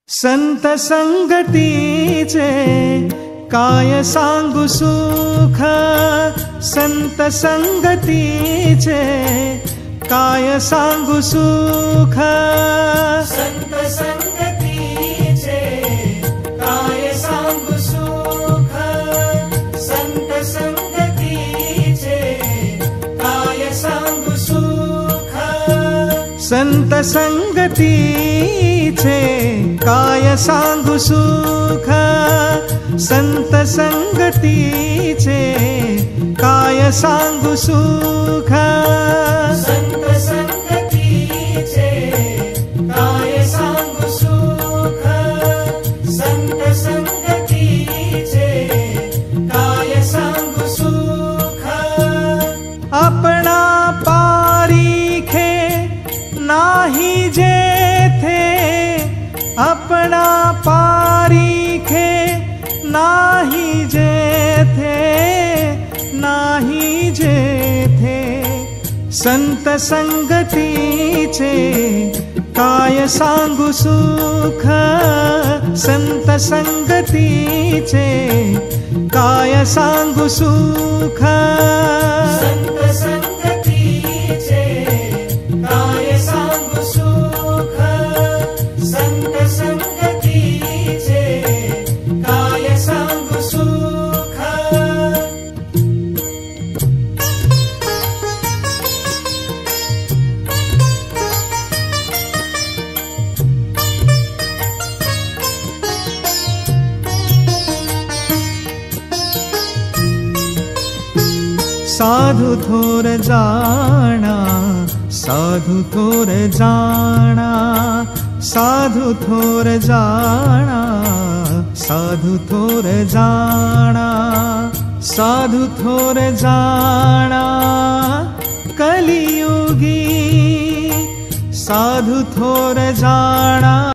संत संगतीचे काय सांगू सुख, संत संगतीचे काय सांगू सुख, संत संगतीचे काय सांगू सुख, संत संगतीचे काय सांगू सुख, संत संगतीचे काय सांगू सुख, संत संगतीचे काय सांगू सुख, संत संगतीचे काय सांगू सुख, संत संगतीचे काय सांगू सुख, आपणा पारीखे नाही जेथे, आपणा पारीखे नाही जेथे, नाही जेथे, संत संगतीचे काय सांगू सुख, संत संगतीचे काय सांगू सुख, संत संगतीचे काय सांगू सुख, संत संगतीचे काय सांगू सुख, साधु थोर जाना, साधु थोर जाना, साधु थोर जाना, साधु थोर जाना, साधु थोर जाना, कलियुगी साधु थोर जाना।